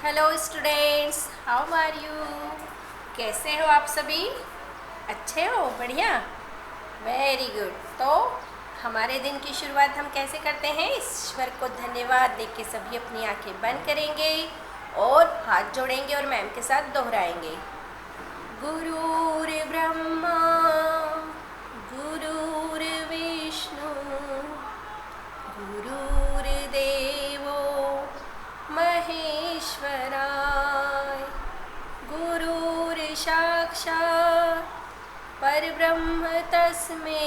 Hello students, how are you? कैसे हो आप सभी? अच्छे हो? बढ़िया, वेरी गुड। तो हमारे दिन की शुरुआत हम कैसे करते हैं? ईश्वर को धन्यवाद देके सभी अपनी आंखें बंद करेंगे और हाथ जोड़ेंगे और मैम के साथ दोहराएंगे। गुरुर्ब्रह्मा गुरुर्विष्णु गुरुर्देवो महेश्वराय गुरुर्साक्षात् परब्रह्म तस्मै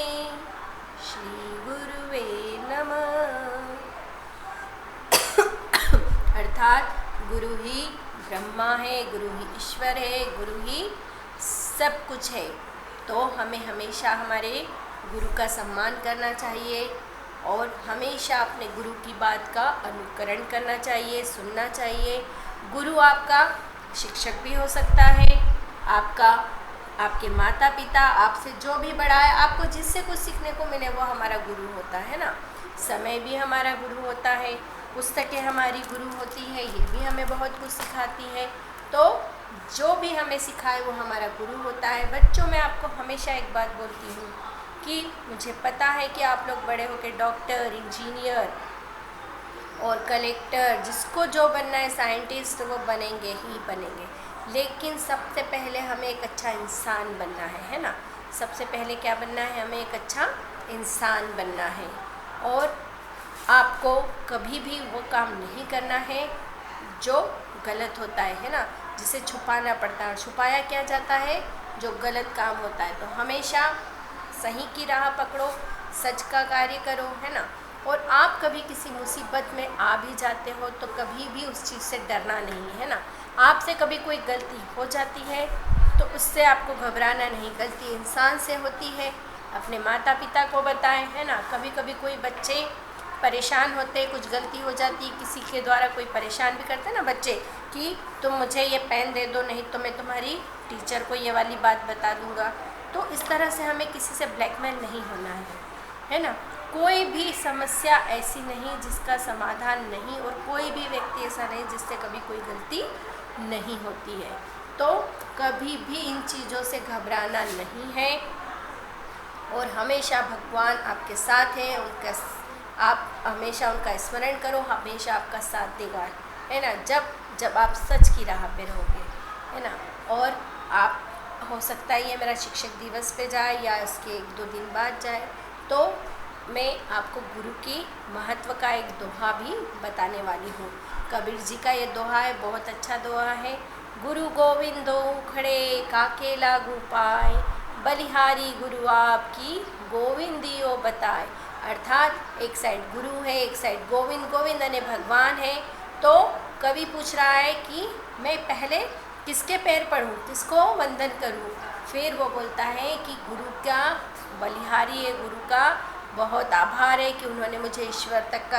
श्री गुरुवे नमः। अर्थात गुरु ही ब्रह्मा है, गुरु ही ईश्वर है, गुरु ही सब कुछ है। तो हमें हमेशा हमारे गुरु का सम्मान करना चाहिए और हमेशा अपने गुरु की बात का अनुकरण करना चाहिए, सुनना चाहिए। गुरु आपका शिक्षक भी हो सकता है, आपके माता पिता, आपसे जो भी बड़ा है, आपको जिससे कुछ सीखने को मिले वो हमारा गुरु होता है ना। समय भी हमारा गुरु होता है, पुस्तकें हमारी गुरु होती है, ये भी हमें बहुत कुछ सिखाती है। तो जो भी हमें सिखाए वो हमारा गुरु होता है। बच्चों, मैं आपको हमेशा एक बात बोलती हूँ कि मुझे पता है कि आप लोग बड़े होकर डॉक्टर, इंजीनियर और कलेक्टर, जिसको जो बनना है, साइंटिस्ट, वो बनेंगे ही बनेंगे। लेकिन सबसे पहले हमें एक अच्छा इंसान बनना है ना। सबसे पहले क्या बनना है? हमें एक अच्छा इंसान बनना है। और आपको कभी भी वो काम नहीं करना है जो गलत होता है ना, जिसे छुपाना पड़ता है। छुपाया क्या जाता है? जो गलत काम होता है। तो हमेशा सही की राह पकड़ो, सच का कार्य करो, है ना। और आप कभी किसी मुसीबत में आ भी जाते हो तो कभी भी उस चीज़ से डरना नहीं है ना। आपसे कभी कोई गलती हो जाती है तो उससे आपको घबराना नहीं। गलती इंसान से होती है, अपने माता पिता को बताएं, है ना। कभी कभी कोई बच्चे परेशान होते, कुछ गलती हो जाती, किसी के द्वारा कोई परेशान भी करते ना बच्चे कि तुम मुझे ये पेन दे दो, नहीं तो मैं तुम्हारी टीचर को ये वाली बात बता दूंगा। तो इस तरह से हमें किसी से ब्लैकमेल नहीं होना है ना। कोई भी समस्या ऐसी नहीं जिसका समाधान नहीं, और कोई भी व्यक्ति ऐसा नहीं जिससे कभी कोई गलती नहीं होती है। तो कभी भी इन चीज़ों से घबराना नहीं है और हमेशा भगवान आपके साथ हैं। आप हमेशा उनका स्मरण करो, हमेशा आपका साथ देगा, है ना। जब आप सच की राह पे रहोगे, है ना। और आप, हो सकता है ये मेरा शिक्षक दिवस पे जाए या उसके 1-2 दिन बाद जाए, तो मैं आपको गुरु की महत्व का एक दोहा भी बताने वाली हूँ। कबीर जी का ये दोहा है, बहुत अच्छा दोहा है। गुरु गोविंदो खड़े काके लागू पाए, बलिहारी गुरु आपकी गोविंदियो बताए। अर्थात एक साइड गुरु है, एक साइड गोविंद। गोविंद यानी भगवान है। तो कवि पूछ रहा है कि मैं पहले किसके पैर पढ़ूँ, किसको वंदन करूँ। फिर वो बोलता है कि गुरु का बलिहारी है, गुरु का बहुत आभार है कि उन्होंने मुझे ईश्वर तक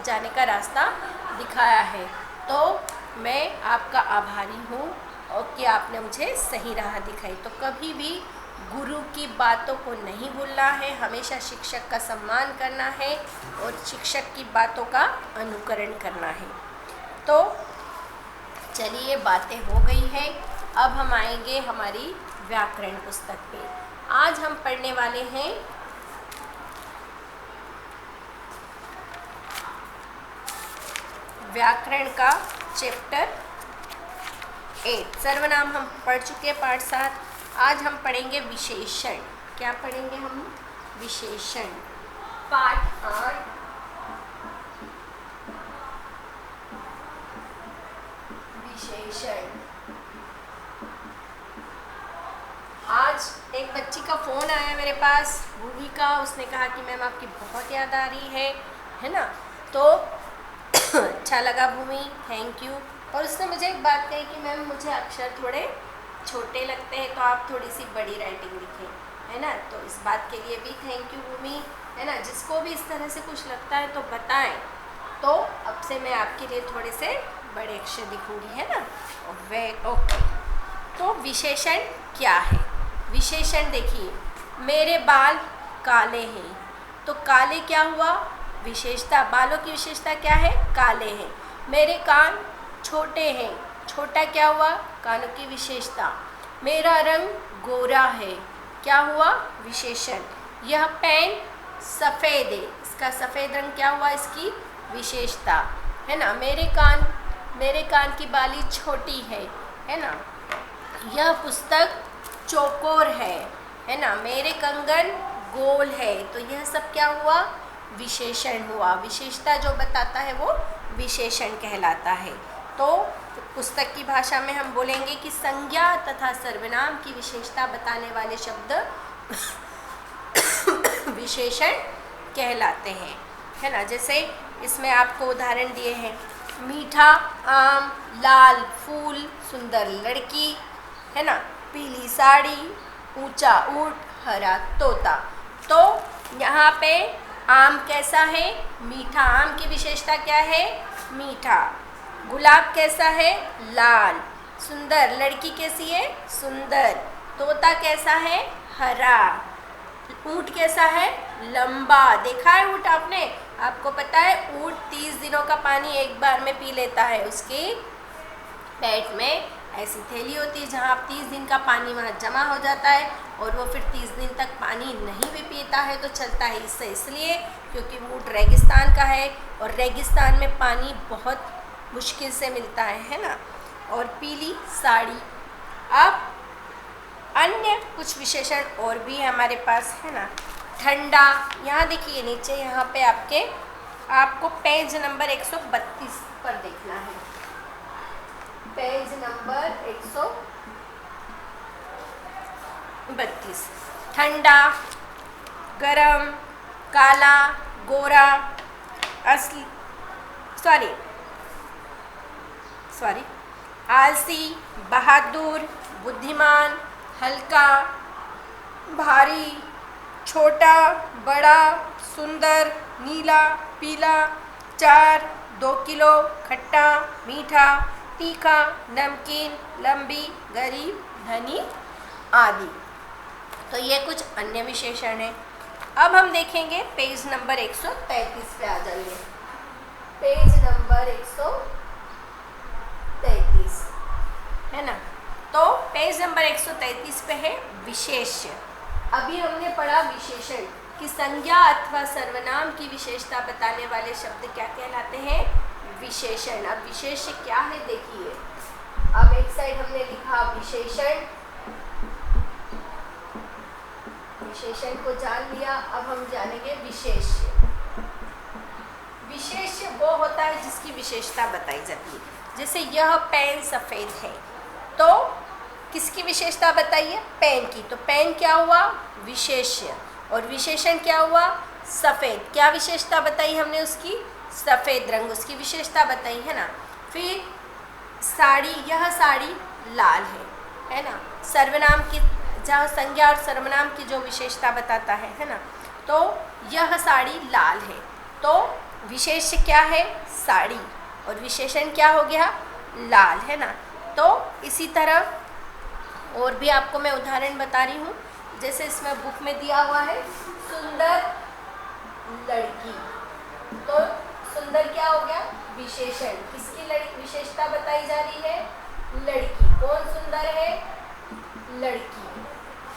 जाने का रास्ता दिखाया है। तो मैं आपका आभारी हूँ और कि आपने मुझे सही राह दिखाई। तो कभी भी गुरु की बातों को नहीं भूलना है, हमेशा शिक्षक का सम्मान करना है और शिक्षक की बातों का अनुकरण करना है। तो चलिए, बातें हो गई हैं, अब हम आएंगे हमारी व्याकरण पुस्तक पे। आज हम पढ़ने वाले हैं व्याकरण का चैप्टर 8। सर्वनाम हम पढ़ चुके हैं, पाठ 7। आज हम पढ़ेंगे विशेषण। क्या पढ़ेंगे हम? विशेषण। पाठ 8 विशेषण। आज एक बच्ची का फ़ोन आया मेरे पास, भूमि का। उसने कहा कि मैम आपकी बहुत याद आ रही है ना। तो अच्छा लगा भूमि, थैंक यू। और उसने मुझे एक बात कही कि मैम मुझे अक्षर थोड़े छोटे लगते हैं, तो आप थोड़ी सी बड़ी राइटिंग लिखें, है ना। तो इस बात के लिए भी थैंक यू भूमि, है ना। जिसको भी इस तरह से कुछ लगता है तो बताएं, तो अब से मैं आपके लिए थोड़े से बड़े अक्षर लिखूंगी, है ना। ओके। तो विशेषण क्या है? विशेषण देखिए, मेरे बाल काले हैं, तो काले क्या हुआ? विशेषता। बालों की विशेषता क्या है? काले हैं। मेरे कान छोटे हैं, छोटा क्या हुआ, कानों की विशेषता। मेरा रंग गोरा है, क्या हुआ, विशेषण। यह पेन सफ़ेद है, इसका सफ़ेद रंग क्या हुआ, इसकी विशेषता, है ना। मेरे कान की बाली छोटी है ना। यह पुस्तक चौकोर है ना। मेरे कंगन गोल है, तो यह सब क्या हुआ, विशेषण हुआ। विशेषता जो बताता है वो विशेषण कहलाता है। तो पुस्तक की भाषा में हम बोलेंगे कि संज्ञा तथा सर्वनाम की विशेषता बताने वाले शब्द विशेषण कहलाते हैं, है ना। जैसे इसमें आपको उदाहरण दिए हैं, मीठा आम, लाल फूल, सुंदर लड़की, है ना, पीली साड़ी, ऊंचा ऊंट, हरा तोता। तो यहाँ पे आम कैसा है, मीठा। आम की विशेषता क्या है, मीठा। गुलाब कैसा है, लाल। सुंदर लड़की कैसी है, सुंदर। तोता कैसा है, हरा। ऊंट कैसा है, लंबा। देखा है ऊंट आपने, आपको पता है ऊंट 30 दिनों का पानी एक बार में पी लेता है। उसके पेट में ऐसी थैली होती है जहाँ 30 दिन का पानी वहाँ जमा हो जाता है और वो फिर 30 दिन तक पानी नहीं भी पीता है तो चलता है। इससे इसलिए क्योंकि ऊंट रेगिस्तान का है और रेगिस्तान में पानी बहुत मुश्किल से मिलता है ना। और पीली साड़ी। अब अन्य कुछ विशेषण और भी हमारे पास है ना। ठंडा, यहाँ देखिए नीचे, यहाँ पे आपको पेज नंबर 132 पर देखना है। Page number 132। ठंडा, गरम, काला, गोरा, आलसी, बहादुर, बुद्धिमान, हल्का, भारी, छोटा, बड़ा, सुंदर, नीला, पीला, 4, 2 किलो, खट्टा, मीठा, तीखा, नमकीन, लंबी, गरीब, धनी आदि। तो ये कुछ अन्य विशेषण हैं। अब हम देखेंगे पेज नंबर 133 पे आ जाइए। पेज नंबर 133 है ना। तो पेज नंबर 133 पे है विशेष्य। अभी हमने पढ़ा विशेषण कि संज्ञा अथवा सर्वनाम की विशेषता बताने वाले शब्द क्या कहलाते हैं, विशेषण। अब विशेष्य क्या है देखिए। अब एक साइड हमने लिखा विशेषण, विशेषण को जान लिया। अब हम जानेंगे विशेष्य। विशेष्य वो होता है जिसकी विशेषता बताई जाती है। जैसे यह पेन सफ़ेद है, तो किसकी विशेषता बताइए, पेन की। तो पेन क्या हुआ, विशेष्य। और विशेषण क्या हुआ, सफ़ेद। क्या विशेषता बताई हमने उसकी, सफ़ेद रंग, उसकी विशेषता बताई है ना। फिर साड़ी, यह साड़ी लाल है ना। सर्वनाम की, जहाँ संज्ञा और सर्वनाम की जो विशेषता बताता है ना। तो यह साड़ी लाल है, तो विशेष्य क्या है, साड़ी, और विशेषण क्या हो गया, लाल, है ना। तो इसी तरह और भी आपको मैं उदाहरण बता रही हूँ। जैसे इसमें बुक में दिया हुआ है सुंदर लड़की, तो सुंदर क्या हो गया, विशेषण। किसकी विशेषता बताई जा रही है, लड़की। कौन सुंदर है, लड़की,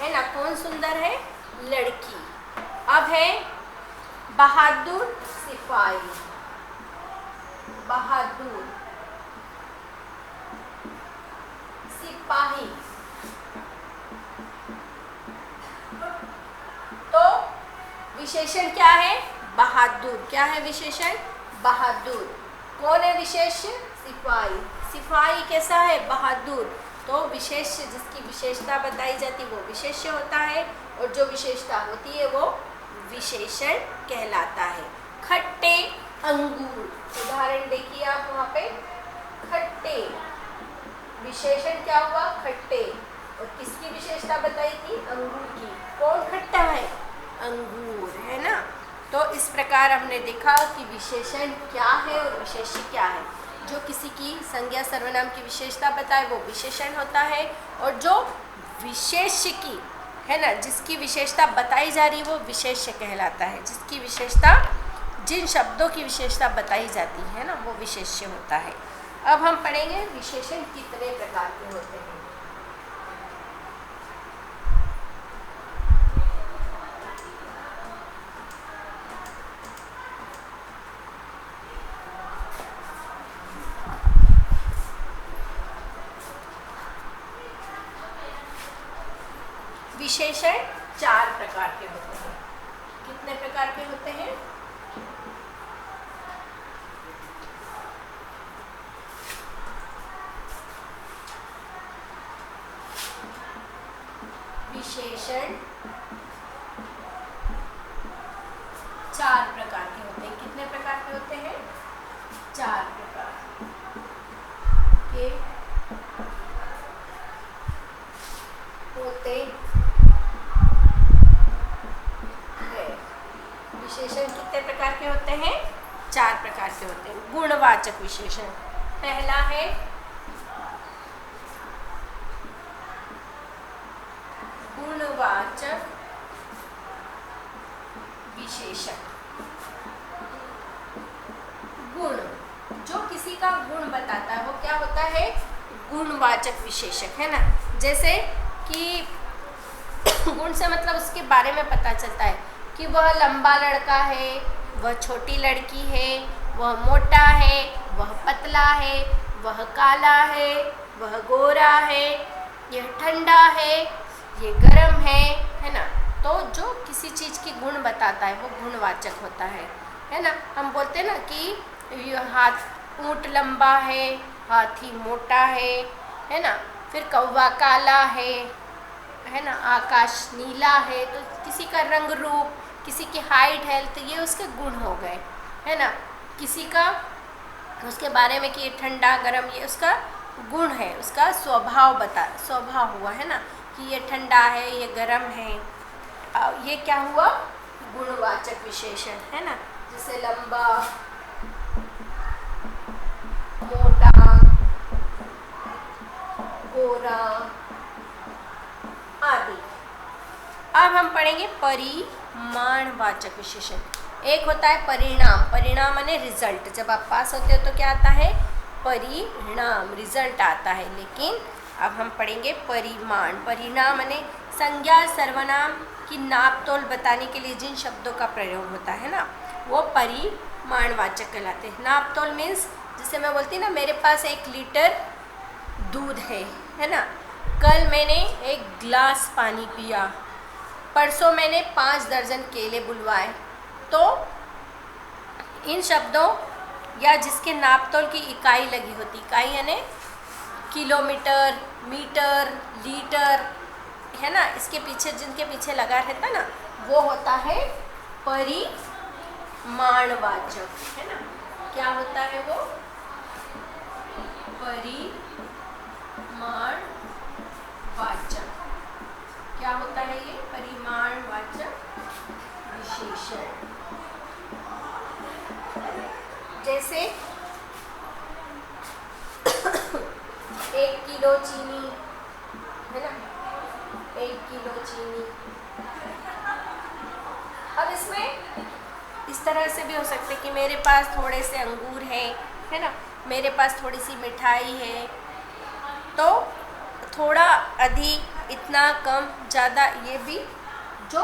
है ना। कौन सुंदर है, लड़की। अब है बहादुर सिपाही, बहादुर सिपाही। तो विशेषण क्या है, बहादुर। क्या है विशेषण, बहादुर। कौन है विशेष्य, सिपाही। सिपाही कैसा है, बहादुर। तो विशेष्य, जिसकी विशेषता बताई जाती है वो विशेष्य होता है, और जो विशेषता होती है वो विशेषण कहलाता है। खट्टे अंगूर, उदाहरण देखिए आप वहाँ पे, खट्टे, विशेषण क्या हुआ, खट्टे। और किसकी विशेषता बताई थी, अंगूर की। कौन खट्टा है, अंगूर, है ना। तो इस प्रकार हमने देखा कि विशेषण क्या है और विशेष्य क्या है। जो किसी की संज्ञा सर्वनाम की विशेषता बताए वो विशेषण होता है, और जो विशेष्य की, है ना, जिसकी विशेषता बताई जा रही है वो विशेष्य कहलाता है। जिसकी विशेषता, जिन शब्दों की विशेषता बताई जाती है ना, वो विशेष्य होता है। अब हम पढ़ेंगे विशेषण कितने प्रकार के होते हैं। विशेषण 4 प्रकार के होते हैं। कितने प्रकार के होते हैं? विशेषण 4 प्रकार के होते हैं। कितने प्रकार के होते हैं? 4 प्रकार के होते हैं। विशेषण कितने प्रकार के होते हैं? 4 प्रकार के होते हैं। गुणवाचक विशेषण पहला है गुणवाचक विशेषण। गुण, जो किसी का गुण बताता है वो क्या होता है? गुणवाचक विशेषक, है ना। जैसे कि गुण से मतलब उसके बारे में पता चलता है कि वह लंबा लड़का है, वह छोटी लड़की है, वह मोटा है, वह पतला है, वह काला है, वह गोरा है, यह ठंडा है, ये गर्म है ना। तो जो किसी चीज़ की गुण बताता है वो गुणवाचक होता है ना। हम बोलते हैं ना कि ऊँट लंबा है, हाथी मोटा है ना। फिर कौवा काला है ना। आकाश नीला है। तो किसी का रंग रूप, किसी की हाइट हेल्थ, ये उसके गुण हो गए, है ना। किसी का उसके बारे में कि ये ठंडा गर्म, ये उसका गुण है, उसका स्वभाव हुआ, है ना, कि ये ठंडा है, ये गर्म है। ये क्या हुआ? गुणवाचक विशेषण, है ना। जैसे लंबा, मोटा, गोरा आदि। अब हम पढ़ेंगे परिमाणवाचक विशेषण। एक होता है परिणाम। परिणाम माने रिजल्ट। जब आप पास होते हो तो क्या आता है? परिणाम, रिजल्ट आता है। लेकिन अब हम पढ़ेंगे परिमाण। परिणाम माने संज्ञा सर्वनाम की नाप तोल बताने के लिए जिन शब्दों का प्रयोग होता है ना, वो परिमाणवाचक कहलाते हैं। नाप तोल मीन्स, जैसे मैं बोलती ना, मेरे पास 1 लीटर दूध है ना। कल मैंने 1 गिलास पानी पिया। परसों मैंने 5 दर्जन केले बुलवाए। तो इन शब्दों या जिसके नाप तोल की इकाई लगी होती, इकाई यानी किलोमीटर, मीटर, लीटर, है ना, इसके पीछे जिनके पीछे लगा रहता ना, वो होता है परिमाणवाचक, है ना। क्या होता है वो? परिमाणवाचक। क्या होता है ये? परिमाणवाचक विशेषण। जैसे 1 किलो चीनी, है ना, 1 किलो चीनी। अब इसमें इस तरह से भी हो सकते कि मेरे पास थोड़े से अंगूर हैं, है ना, मेरे पास थोड़ी सी मिठाई है। तो थोड़ा, अधिक, इतना, कम, ज़्यादा, ये भी जो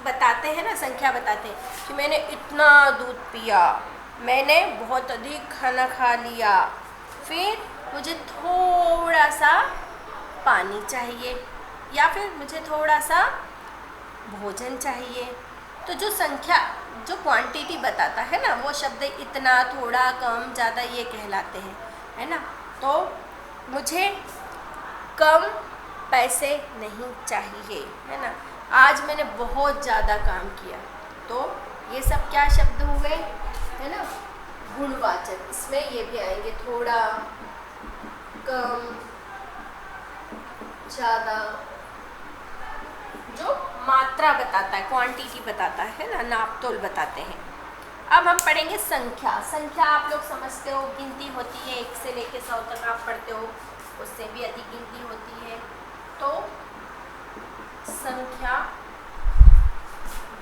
बताते हैं ना, संख्या बताते हैं कि मैंने इतना दूध पिया, मैंने बहुत अधिक खाना खा लिया, फिर मुझे थोड़ा सा पानी चाहिए, या फिर मुझे थोड़ा सा भोजन चाहिए। तो जो संख्या, जो क्वांटिटी बताता है ना, वो शब्द इतना, थोड़ा, कम, ज़्यादा, ये कहलाते हैं, है ना। तो मुझे कम पैसे नहीं चाहिए, है ना। आज मैंने बहुत ज़्यादा काम किया। तो ये सब क्या शब्द हुए, है ना, गुणवाचक। इसमें ये भी आएंगे थोड़ा, कम, ज़्यादा, जो मात्रा बताता है, क्वांटिटी बताता है ना, नाप तोल बताते हैं। अब हम पढ़ेंगे संख्या। संख्या आप लोग समझते हो, गिनती होती है, 1 से लेकर 100 तक आप पढ़ते हो, उससे भी अधिक गिनती होती है। तो संख्या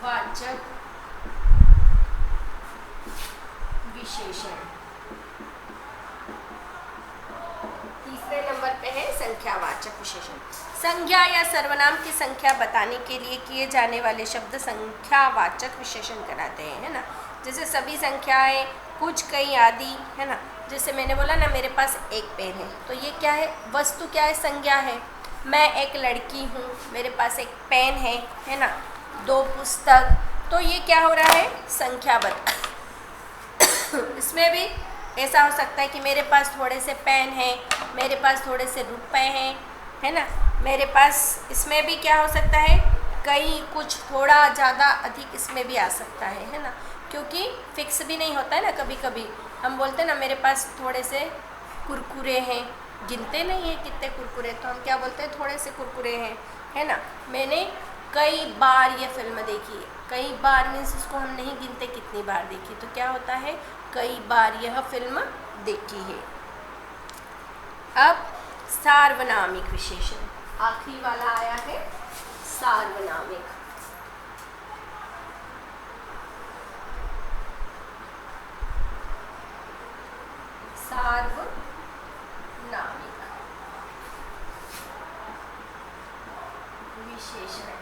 वाचक विशेषण संज्ञा या सर्वनाम की संख्या बताने के लिए किए जाने वाले शब्द संख्यावाचक विशेषण कहलाते हैं, है ना। जैसे सभी संख्याएं, कुछ, कई आदि, है ना। जैसे मैंने बोला ना मेरे पास एक पेन है, तो ये क्या है, वस्तु क्या है, संज्ञा है। मैं एक लड़की हूँ, मेरे पास एक पेन है ना। 2 पुस्तक, तो ये क्या हो रहा है, संख्या बता। इसमें भी ऐसा हो सकता है कि मेरे पास थोड़े से पेन हैं, मेरे पास थोड़े से रुपए हैं, है ना। मेरे पास, इसमें भी क्या हो सकता है, कई, कुछ, थोड़ा, ज़्यादा, अधिक, इसमें भी आ सकता है ना। क्योंकि फिक्स भी नहीं होता है ना। कभी कभी हम बोलते हैं ना मेरे पास थोड़े से कुरकुरे हैं, गिनते नहीं है कितने कुरकुरे, तो हम क्या बोलते हैं, थोड़े से कुरकुरे हैं, है ना। मैंने कई बार ये फिल्म देखी है, कई बार मीन्स उसको हम नहीं गिनते कितनी बार देखी, तो क्या होता है, कई बार यह फिल्म देखी है। अब सार्वनामिक विशेषण, आखिरी वाला आया है सार्वनामिक। सार्वनामिक विशेषण।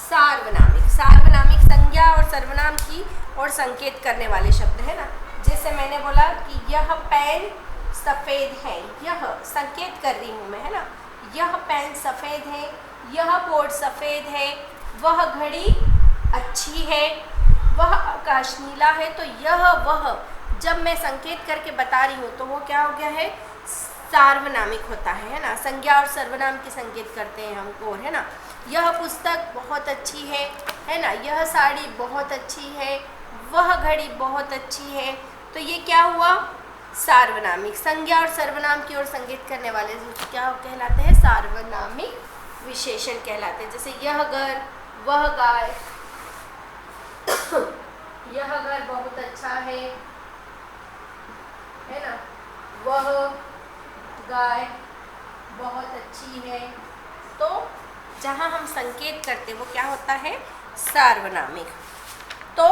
सार्वनामिक संज्ञा और सर्वनाम की और संकेत करने वाले शब्द, है ना। जैसे मैंने बोला कि यह पेन सफ़ेद है, यह संकेत कर रही हूँ मैं, है ना। यह पेन सफ़ेद है, यह बोर्ड सफ़ेद है, वह घड़ी अच्छी है, वह आकाश नीला है। तो यह, वह, जब मैं संकेत करके बता रही हूँ तो वो क्या हो गया है, सार्वनामिक होता है ना। संज्ञा और सर्वनाम के संकेत करते हैं हमको, है ना। यह पुस्तक बहुत अच्छी है ना। यह साड़ी बहुत अच्छी है, वह घड़ी बहुत अच्छी है। तो ये क्या हुआ, सार्वनामिक। संज्ञा और सर्वनाम की ओर संकेत करने वाले क्या कहलाते हैं, सार्वनामिक विशेषण कहलाते हैं। जैसे यह घर, वह गाय, यह घर बहुत अच्छा है ना। वह गाय बहुत अच्छी है। तो जहाँ हम संकेत करते वो क्या होता है, सार्वनामिक। तो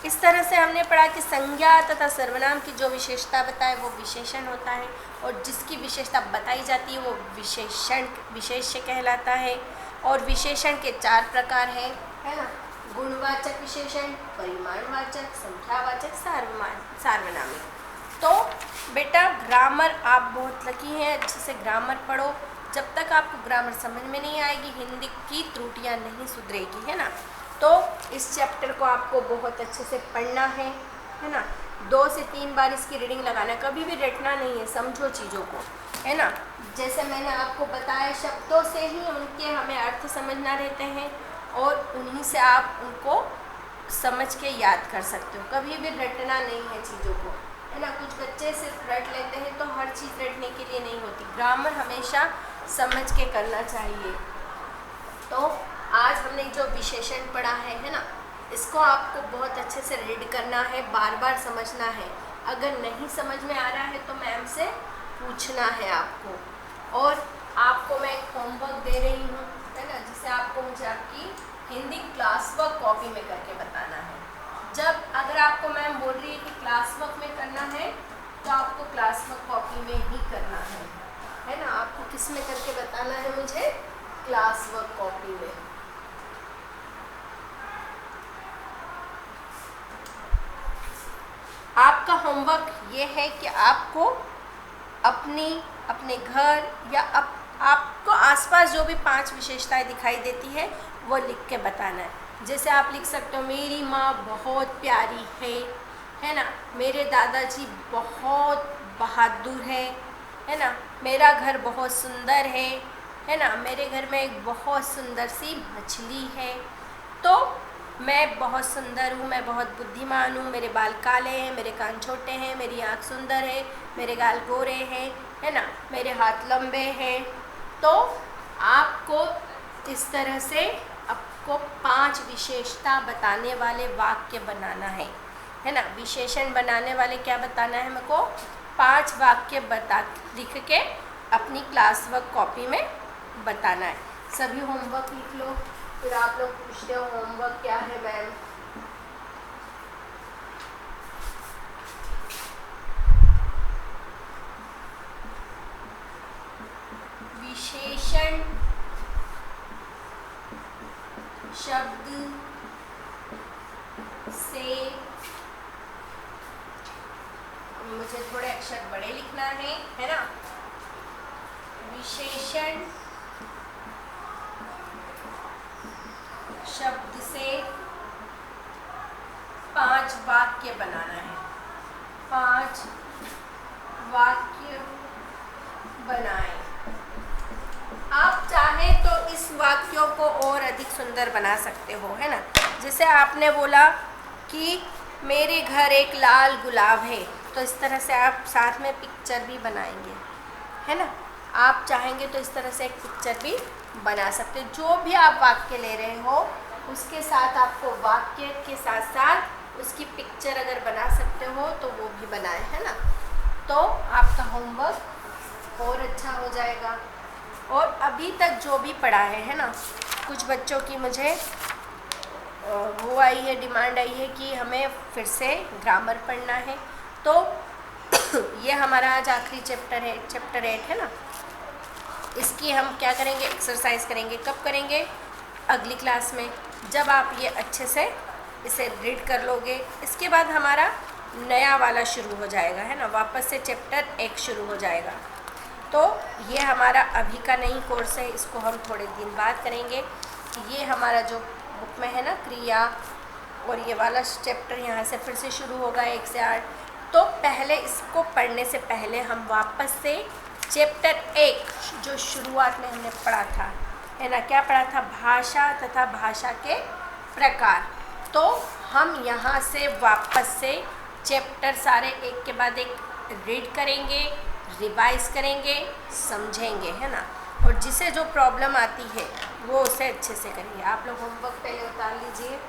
इस तरह से हमने पढ़ा कि संज्ञा तथा सर्वनाम की जो विशेषता बताए वो विशेषण होता है, और जिसकी विशेषता बताई जाती है वो विशेष्य कहलाता है। और विशेषण के 4 प्रकार हैं, है ना। गुणवाचक विशेषण, परिमाणवाचक, संख्यावाचक, सार्वनामिक। तो बेटा ग्रामर आप बहुत लकी हैं, अच्छे से ग्रामर पढ़ो। जब तक आपको ग्रामर समझ में नहीं आएगी, हिंदी की त्रुटियां नहीं सुधरेगी, है ना। तो इस चैप्टर को आपको बहुत अच्छे से पढ़ना है ना। 2 से 3 बार इसकी रीडिंग लगाना, कभी भी रटना नहीं है, समझो चीज़ों को, है ना। जैसे मैंने आपको बताया, शब्दों से ही उनके हमें अर्थ समझना रहते हैं, और उन्हीं से आप उनको समझ के याद कर सकते हो। कभी भी रटना नहीं है चीज़ों को, है ना। कुछ बच्चे सिर्फ रट लेते हैं, तो हर चीज़ रटने के लिए नहीं होती। ग्रामर हमेशा समझ के करना चाहिए। तो आज हमने जो विशेषण पढ़ा है ना, इसको आपको बहुत अच्छे से रीड करना है, बार बार समझना है। अगर नहीं समझ में आ रहा है तो मैम से पूछना है आपको। और आपको मैं एक होमवर्क दे रही हूँ, है ना, जिसे आपको मुझे आपकी हिंदी क्लास वर्क कॉपी में करके बताना है। जब अगर आपको मैम बोल रही है कि क्लास वर्क में करना है, तो आपको क्लास वर्क कॉपी में ही करना है ना। आपको किस में करके बताना है मुझे, क्लास वर्क कॉपी में। आपका होमवर्क ये है कि आपको अपने घर या आपको आसपास जो भी 5 विशेषताएं दिखाई देती है वो लिख के बताना है। जैसे आप लिख सकते हो, मेरी माँ बहुत प्यारी है ना। मेरे दादाजी बहुत बहादुर है ना। मेरा घर बहुत सुंदर है ना। मेरे घर में एक बहुत सुंदर सी मछली है। तो मैं बहुत सुंदर हूँ, मैं बहुत बुद्धिमान हूँ, मेरे बाल काले हैं, मेरे कान छोटे हैं, मेरी आँख सुंदर है, मेरे गाल गोरे हैं, है ना, मेरे हाथ लंबे हैं। तो आपको इस तरह से आपको 5 विशेषता बताने वाले वाक्य बनाना है ना। विशेषण बनाने वाले क्या बताना है हमको, 5 वाक्य लिख के अपनी क्लास वर्क कॉपी में बताना है। सभी होमवर्क लिख लो, फिर आप लोग पूछते हो होमवर्क क्या है मैम। शब्द से, मुझे थोड़े अक्षर बड़े लिखना है ना, विशेषण शब्द से 5 वाक्य बनाना है। 5 वाक्य बनाएं। आप चाहें तो इस वाक्यों को और अधिक सुंदर बना सकते हो, है ना। जैसे आपने बोला कि मेरे घर एक लाल गुलाब है, तो इस तरह से आप साथ में पिक्चर भी बनाएंगे, है ना। आप चाहेंगे तो इस तरह से एक पिक्चर भी बना सकते हो। जो भी आप वाक्य ले रहे हो उसके साथ आपको वाक्य के साथ साथ उसकी पिक्चर अगर बना सकते हो तो वो भी बनाएं, है ना। तो आपका होमवर्क और अच्छा हो जाएगा। और अभी तक जो भी पढ़ा है ना, कुछ बच्चों की मुझे वो आई है, डिमांड आई है कि हमें फिर से ग्रामर पढ़ना है। तो ये हमारा आज आखिरी चैप्टर है, चैप्टर 8 है ना। इसकी हम क्या करेंगे, एक्सरसाइज करेंगे। कब करेंगे? अगली क्लास में, जब आप ये अच्छे से इसे रीड कर लोगे। इसके बाद हमारा नया वाला शुरू हो जाएगा, है ना। वापस से चैप्टर 1 शुरू हो जाएगा। तो ये हमारा अभी का नई कोर्स है, इसको हम थोड़े दिन बाद करेंगे। ये हमारा जो बुक में है ना क्रिया, और ये वाला चैप्टर यहाँ से फिर से शुरू होगा 1 से 8। तो पहले इसको पढ़ने से पहले हम वापस से चैप्टर 1 जो शुरुआत में हमने पढ़ा था, है ना, क्या पढ़ा था? भाषा तथा भाषा के प्रकार। तो हम यहाँ से वापस से चैप्टर सारे एक के बाद एक रीड करेंगे, रिवाइज करेंगे, समझेंगे, है ना। और जिसे जो प्रॉब्लम आती है वो उसे अच्छे से करेंगे। आप लोग होमवर्क पहले उतार लीजिए।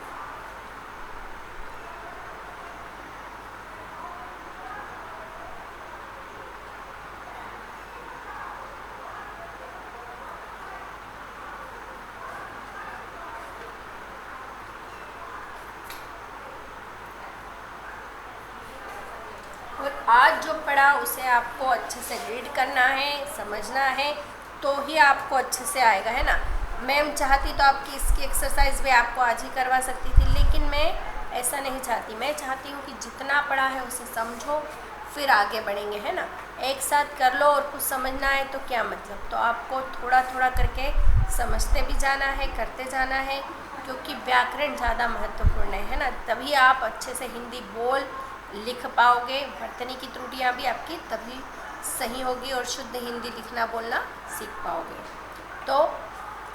आज जो पढ़ा उसे आपको अच्छे से रीड करना है, समझना है, तो ही आपको अच्छे से आएगा, है ना। मैम चाहती तो आपकी इसकी एक्सरसाइज भी आपको आज ही करवा सकती थी, लेकिन मैं ऐसा नहीं चाहती। मैं चाहती हूँ कि जितना पढ़ा है उसे समझो, फिर आगे बढ़ेंगे, है ना। एक साथ कर लो और कुछ समझना है तो क्या मतलब। तो आपको थोड़ा थोड़ा करके समझते भी जाना है, करते जाना है, क्योंकि व्याकरण ज़्यादा महत्वपूर्ण है ना। तभी आप अच्छे से हिंदी बोल लिख पाओगे। वर्तनी की त्रुटियाँ भी आपकी तभी सही होगी और शुद्ध हिंदी लिखना बोलना सीख पाओगे। तो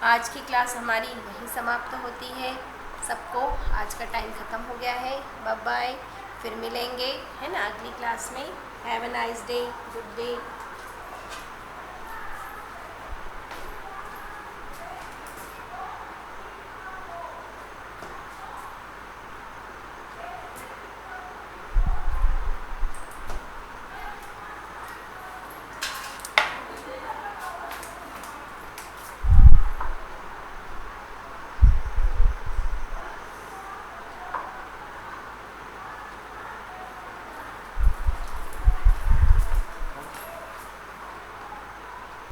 आज की क्लास हमारी यहीं समाप्त होती है। सबको आज का टाइम ख़त्म हो गया है। बाय बाय, फिर मिलेंगे, है ना, अगली क्लास में। Have a nice day, good day.